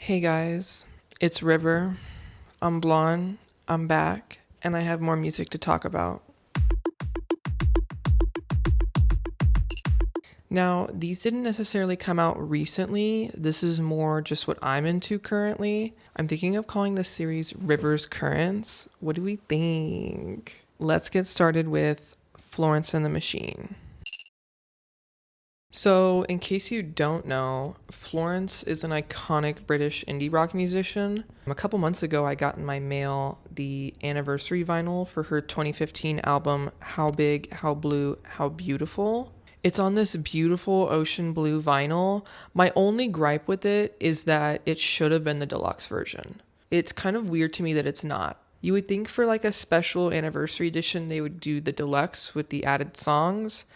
Hey guys, it's River. I'm blonde, I'm back, and I have more music to talk about. Now, these didn't necessarily come out recently. This is more just what I'm into currently. I'm thinking of calling this series Rivers Currents. What do we think? Let's get started with Florence and the Machine. So, in case you don't know, Florence is an iconic British indie rock musician. A couple months ago, I got in my mail the anniversary vinyl for her 2015 album, How Big, How Blue, How Beautiful. It's on this beautiful ocean blue vinyl. My only gripe with it is that it should have been the deluxe version. It's kind of weird to me that it's not. You would think for like a special anniversary edition, they would do the deluxe with the added songs.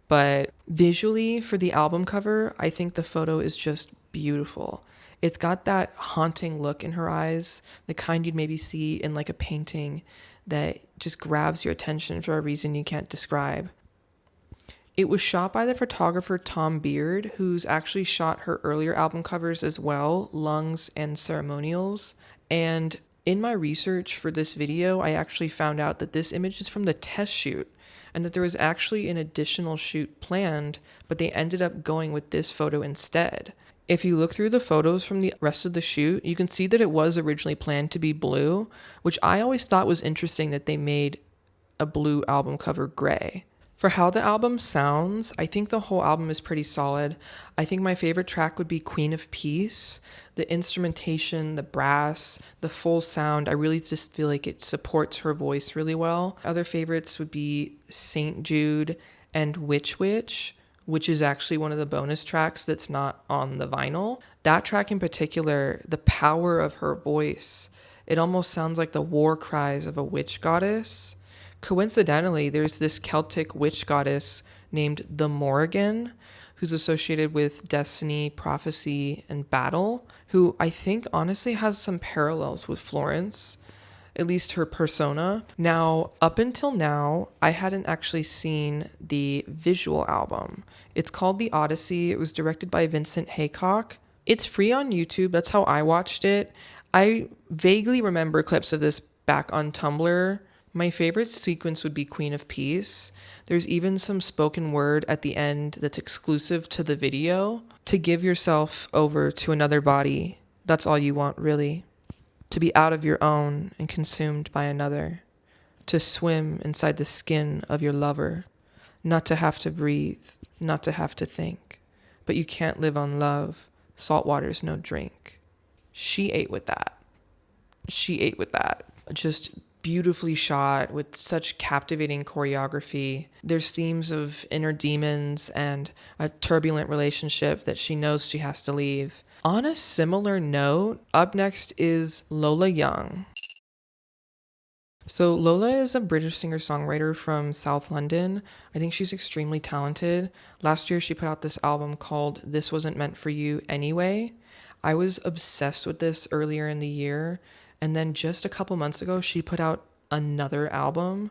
But visually, for the album cover, I think the photo is just beautiful. It's got that haunting look in her eyes, the kind you'd maybe see in like a painting that just grabs your attention for a reason you can't describe. It was shot by the photographer Tom Beard, who's actually shot her earlier album covers as well, Lungs and Ceremonials. And in my research for this video, I actually found out that this image is from the test shoot and that there was actually an additional shoot planned, but they ended up going with this photo instead. If you look through the photos from the rest of the shoot, you can see that it was originally planned to be blue, which I always thought was interesting that they made a blue album cover gray. For how the album sounds, I think the whole album is pretty solid. I think my favorite track would be Queen of Peace. The instrumentation, the brass, the full sound, I really just feel like it supports her voice really well. Other favorites would be St. Jude and Witch Witch, which is actually one of the bonus tracks that's not on the vinyl. That track in particular, the power of her voice, it almost sounds like the war cries of a witch goddess. Coincidentally, there's this Celtic witch goddess named the Morrigan, who's associated with destiny, prophecy, and battle, who I think honestly has some parallels with Florence, at least her persona. Now, up until now, I hadn't actually seen the visual album. It's called The Odyssey. It was directed by Vincent Haycock. It's free on YouTube. That's how I watched it. I vaguely remember clips of this back on Tumblr. My favorite sequence would be Queen of Peace. There's even some spoken word at the end that's exclusive to the video. To give yourself over to another body, that's all you want, really. To be out of your own and consumed by another. To swim inside the skin of your lover. Not to have to breathe, not to have to think. But you can't live on love. Salt water's no drink. She ate with that. She ate with that. Just beautifully shot with such captivating choreography. There's themes of inner demons and a turbulent relationship that she knows she has to leave. On a similar note, up next is Lola Young. So Lola is a British singer-songwriter from South London. I think she's extremely talented. Last year she put out this album called This Wasn't Meant for You Anyway. I was obsessed with this earlier in the year. And then just a couple months ago, she put out another album.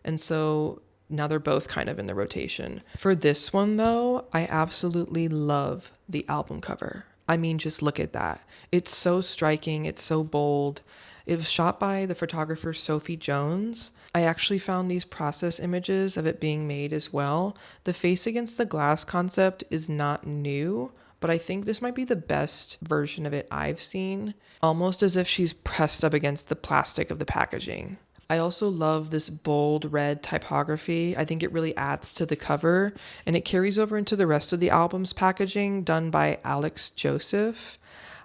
And so now they're both kind of in the rotation. For this one, though, I absolutely love the album cover. I mean, just look at that. It's so striking. It's so bold. It was shot by the photographer Sophie Jones. I actually found these process images of it being made as well. The face against the glass concept is not new, but I think this might be the best version of it I've seen, almost as if she's pressed up against the plastic of the packaging. I also love this bold red typography. I think it really adds to the cover, and it carries over into the rest of the album's packaging done by Alex Joseph.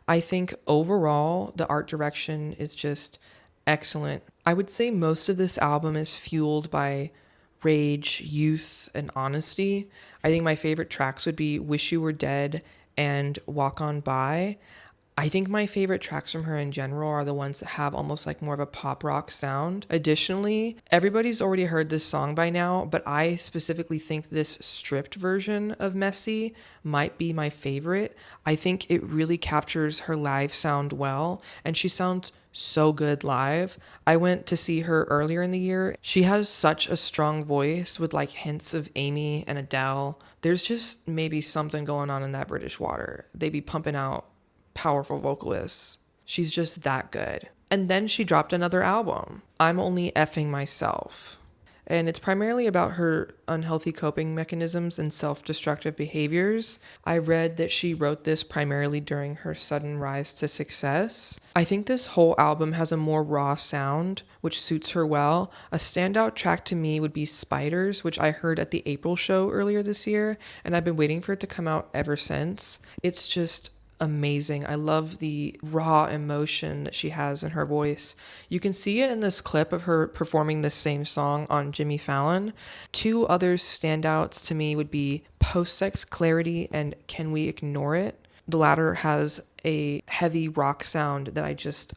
I think overall, the art direction is just excellent. I would say most of this album is fueled by rage, youth, and honesty. I think my favorite tracks would be Wish You Were Dead and Walk On By. I think my favorite tracks from her in general are the ones that have almost like more of a pop rock sound. Additionally, everybody's already heard this song by now, but I specifically think this stripped version of Messy might be my favorite. I think it really captures her live sound well, and she sounds so good live. I went to see her earlier in the year. She has such a strong voice with like hints of Amy and Adele. There's just maybe something going on in that British water. They be pumping out powerful vocalist. She's just that good. And then she dropped another album, I'm Only Effing Myself. And it's primarily about her unhealthy coping mechanisms and self-destructive behaviors. I read that she wrote this primarily during her sudden rise to success. I think this whole album has a more raw sound, which suits her well. A standout track to me would be Spiders, which I heard at the April show earlier this year, and I've been waiting for it to come out ever since. It's just amazing. I love the raw emotion that she has in her voice. You can see it in this clip of her performing this same song on Jimmy Fallon. Two other standouts to me would be Post-Sex Clarity and Can We Ignore It? The latter has a heavy rock sound that I just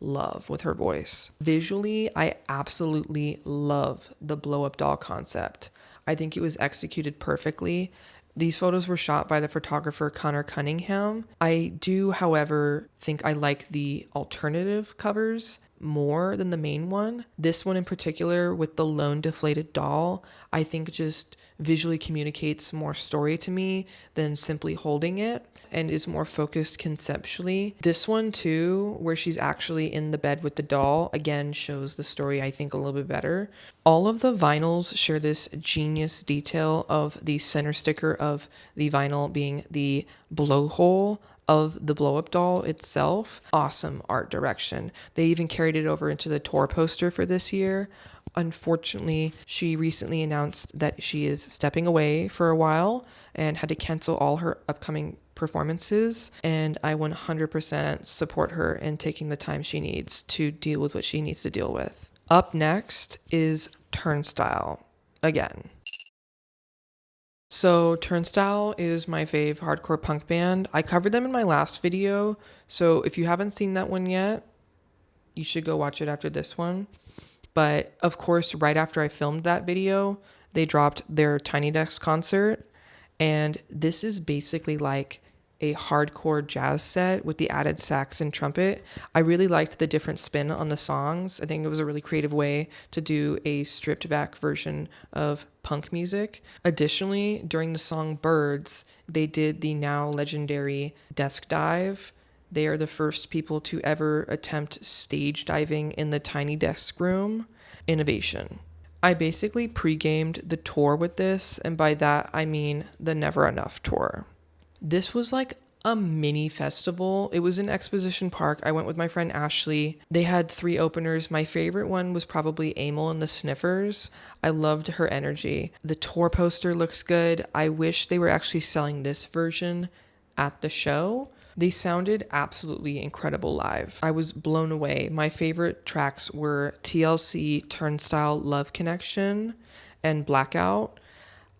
love with her voice. Visually, I absolutely love the blow-up doll concept. I think it was executed perfectly. These photos were shot by the photographer Connor Cunningham. I do, however, think I like the alternative covers more than the main one. This one in particular with the lone deflated doll, I think just visually communicates more story to me than simply holding it and is more focused conceptually. This one too, where she's actually in the bed with the doll, again shows the story I think a little bit better. All of the vinyls share this genius detail of the center sticker of the vinyl being the blowhole of the blow-up doll itself. Awesome art direction. They even carried it over into the tour poster for this year. Unfortunately, she recently announced that she is stepping away for a while and had to cancel all her upcoming performances, and I 100% support her in taking the time she needs to deal with what she needs to deal with. Up next is Turnstile again. So Turnstile is my fave hardcore punk band. I covered them in my last video, so if you haven't seen that one yet, you should go watch it after this one. But of course, right after I filmed that video, they dropped their Tiny Desk concert, and this is basically like a hardcore jazz set with the added sax and trumpet. I really liked the different spin on the songs. I think it was a really creative way to do a stripped back version of punk music. Additionally, during the song Birds, they did the now legendary desk dive. They are the first people to ever attempt stage diving in the Tiny Desk room. Innovation. I basically pre-gamed the tour with this, and by that I mean the Never Enough tour. This was like a mini festival. It was in Exposition Park. I went with my friend Ashley. They had 3 openers. My favorite one was probably Amel and the Sniffers. I loved her energy. The tour poster looks good. I wish they were actually selling this version at the show. They sounded absolutely incredible live. I was blown away. My favorite tracks were TLC, Turnstile, Love Connection, and Blackout.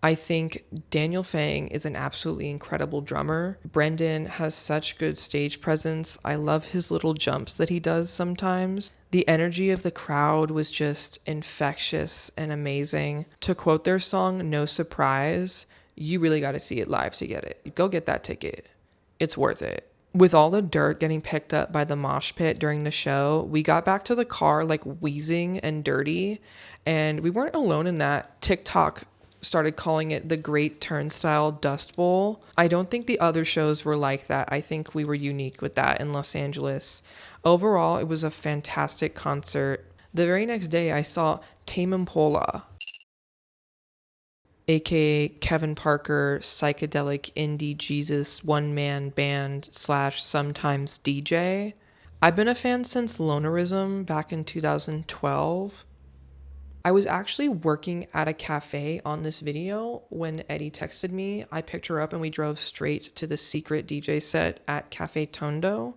I think Daniel Fang is an absolutely incredible drummer. Brendan has such good stage presence. I love his little jumps that he does sometimes. The energy of the crowd was just infectious and amazing. To quote their song, No Surprise, you really got to see it live to get it. Go get that ticket. It's worth it. With all the dirt getting picked up by the mosh pit during the show, we got back to the car like wheezing and dirty, and we weren't alone in that. TikTok started calling it the Great Turnstile Dust Bowl. I don't think the other shows were like that. I think we were unique with that in Los Angeles. Overall, it was a fantastic concert. The very next day, I saw Tame Impala, aka Kevin Parker, psychedelic indie Jesus one-man band / sometimes DJ. I've been a fan since Lonerism back in 2012. I was actually working at a cafe on this video when Eddie texted me. I picked her up and we drove straight to the secret DJ set at Cafe Tondo.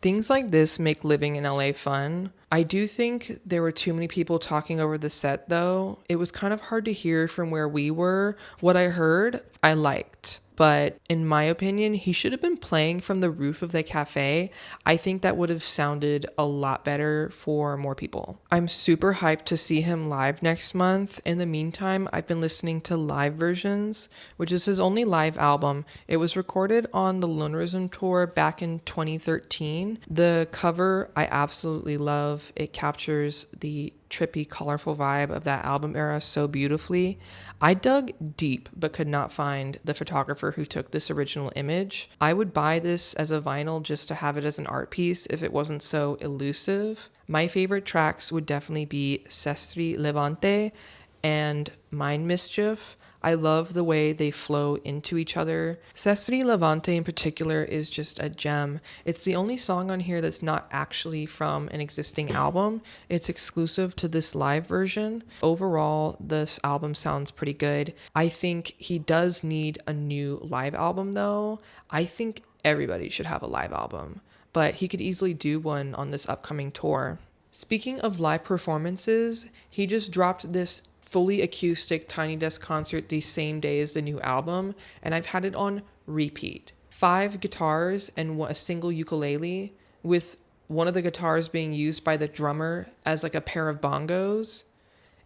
Things like this make living in LA fun. I do think there were too many people talking over the set, though. It was kind of hard to hear from where we were. What I heard, I liked. But in my opinion, he should have been playing from the roof of the cafe. I think that would have sounded a lot better for more people. I'm super hyped to see him live next month. In the meantime, I've been listening to Live Versions, which is his only live album. It was recorded on the Lonerism tour back in 2013. The cover I absolutely love. It captures the trippy, colorful vibe of that album era so beautifully. I dug deep but could not find the photographer who took this original image. I would buy this as a vinyl just to have it as an art piece if it wasn't so elusive. My favorite tracks would definitely be Sestri Levante and Mind Mischief. I love the way they flow into each other. Sestri Levante in particular is just a gem. It's the only song on here that's not actually from an existing album. It's exclusive to this live version. Overall, this album sounds pretty good. I think he does need a new live album though. I think everybody should have a live album, but he could easily do one on this upcoming tour. Speaking of live performances, he just dropped this fully acoustic Tiny Desk concert the same day as the new album, and I've had it on repeat. 5 guitars and a single ukulele, with one of the guitars being used by the drummer as like a pair of bongos.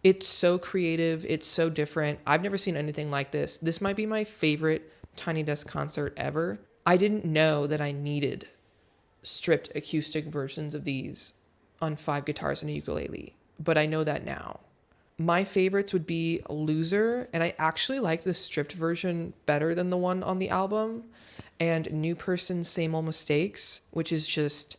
It's so creative, it's so different. I've never seen anything like this. This might be my favorite Tiny Desk concert ever. I didn't know that I needed stripped acoustic versions of these on 5 guitars and a ukulele, but I know that now. My favorites would be Loser, and I actually like the stripped version better than the one on the album, and New Person Same Old Mistakes, which is just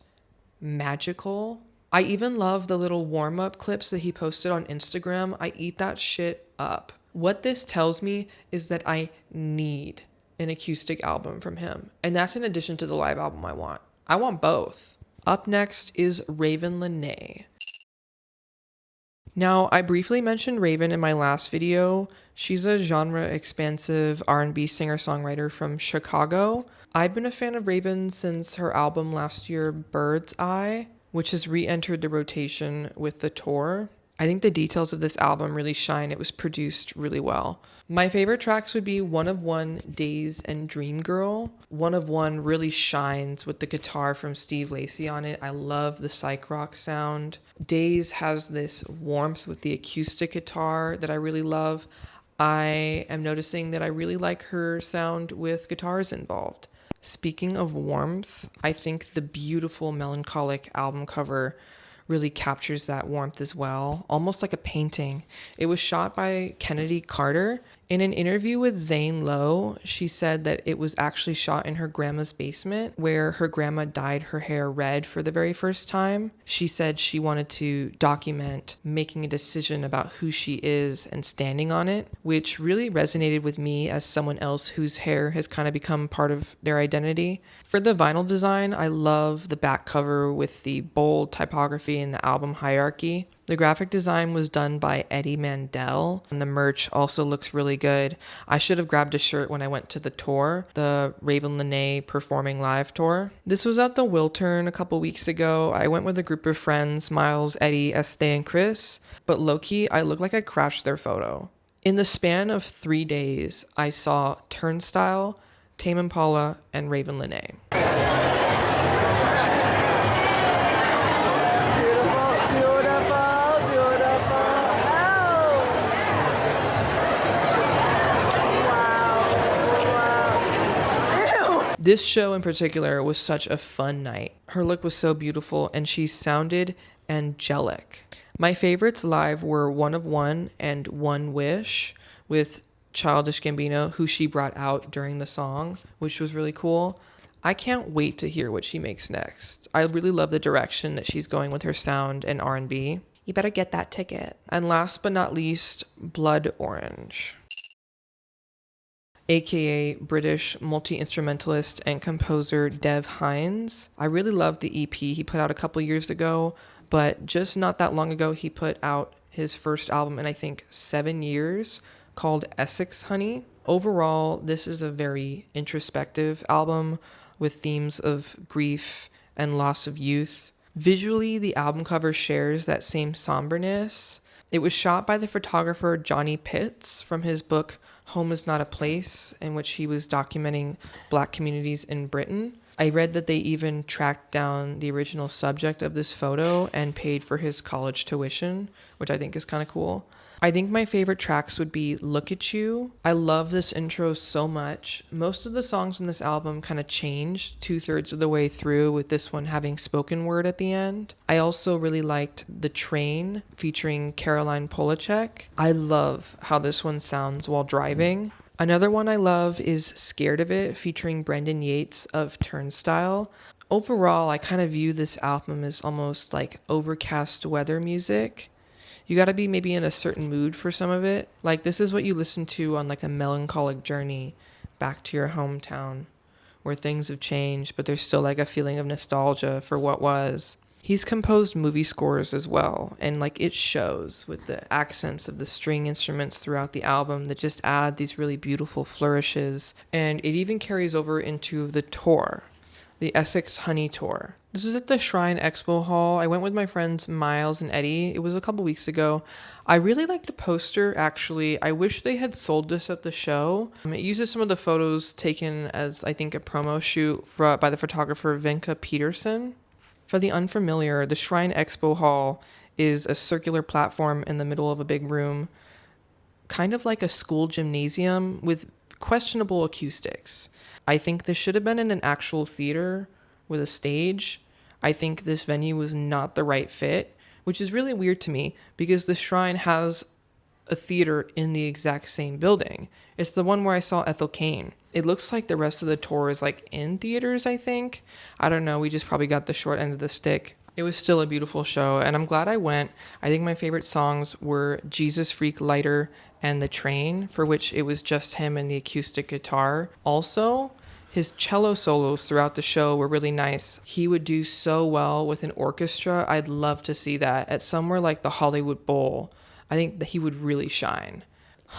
magical. I even love the little warm-up clips that he posted on Instagram. I eat that shit up. What this tells me is that I need an acoustic album from him, and that's in addition to the live album I want. I want both. Up next is Ravyn Lenae. Now, I briefly mentioned Ravyn in my last video. She's a genre-expansive R&B singer-songwriter from Chicago. I've been a fan of Ravyn since her album last year, Bird's Eye, which has re-entered the rotation with the tour. I think the details of this album really shine. It was produced really well. My favorite tracks would be One of One, Days, and Dream Girl. One of One really shines with the guitar from Steve Lacy on it. I love the psych rock sound. Days has this warmth with the acoustic guitar that I really love. I am noticing that I really like her sound with guitars involved. Speaking of warmth, I think the beautiful melancholic album cover really captures that warmth as well, almost like a painting. It was shot by Kennedy Carter. In an interview with Zane Lowe, she said that it was actually shot in her grandma's basement, where her grandma dyed her hair red for the very first time. She said she wanted to document making a decision about who she is and standing on it, which really resonated with me as someone else whose hair has kind of become part of their identity. For the vinyl design, I love the back cover with the bold typography and the album hierarchy. The graphic design was done by Eddie Mandel, and the merch also looks really good. I should have grabbed a shirt when I went to the tour, the Ravyn Lenae performing live tour. This was at the Wiltern a couple weeks ago. I went with a group of friends, Miles, Eddie, Esthe, and Chris, but low-key, I look like I crashed their photo. In the span of 3 days, I saw Turnstile, Tame Impala, and Ravyn Lenae. This show in particular was such a fun night. Her look was so beautiful and she sounded angelic. My favorites live were One of One and One Wish with Childish Gambino, who she brought out during the song, which was really cool. I can't wait to hear what she makes next. I really love the direction that she's going with her sound and R&B. You better get that ticket. And last but not least, Blood Orange, aka British multi-instrumentalist and composer Dev Hynes. I really loved the EP he put out a couple years ago, but just not that long ago he put out his first album in I think 7 years called Essex Honey. Overall, this is a very introspective album with themes of grief and loss of youth. Visually, the album cover shares that same somberness. It was shot by the photographer Johnny Pitts from his book Home is Not a Place, in which he was documenting Black communities in Britain. I read that they even tracked down the original subject of this photo and paid for his college tuition, which I think is kind of cool. I think my favorite tracks would be Look at You. I love this intro so much. Most of the songs on this album kind of changed 2/3 of the way through, with this one having spoken word at the end. I also really liked The Train featuring Caroline Polachek. I love how this one sounds while driving. Another one I love is Scared of It featuring Brendan Yates of Turnstile. Overall, I kind of view this album as almost like overcast weather music. You gotta be maybe in a certain mood for some of it. Like, this is what you listen to on like a melancholic journey back to your hometown where things have changed, but there's still like a feeling of nostalgia for what was. He's composed movie scores as well, and like it shows with the accents of the string instruments throughout the album that just add these really beautiful flourishes. And it even carries over into the tour, the Essex Honey Tour. This was at the Shrine Expo Hall. I went with my friends Miles and Eddie. It was a couple weeks ago. I really liked the poster, actually. I wish they had sold this at the show. It uses some of the photos taken as, I think, a promo shoot by the photographer Venka Peterson. For the unfamiliar, the Shrine Expo Hall is a circular platform in the middle of a big room, kind of like a school gymnasium with questionable acoustics. I think this should have been in an actual theater with a stage. I think this venue was not the right fit, which is really weird to me because the Shrine has a theater in the exact same building. It's the one where I saw Ethel Cain. It looks like the rest of the tour is like in theaters, I think. I don't know. We just probably got the short end of the stick. It was still a beautiful show, and I'm glad I went. I think my favorite songs were Jesus Freak Lighter and The Train, for which it was just him and the acoustic guitar. Also, his cello solos throughout the show were really nice. He would do so well with an orchestra. I'd love to see that at somewhere like the Hollywood Bowl. I think that he would really shine.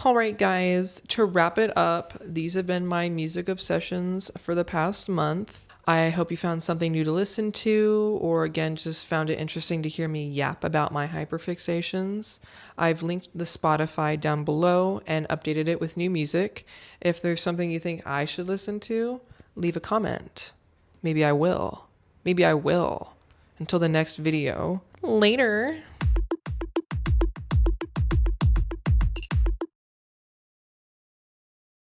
All right, guys, to wrap it up, these have been my music obsessions for the past month. I hope you found something new to listen to, or again, just found it interesting to hear me yap about my hyperfixations. I've linked the Spotify down below and updated it with new music. If there's something you think I should listen to, leave a comment. Maybe I will. Maybe I will. Until the next video. Later.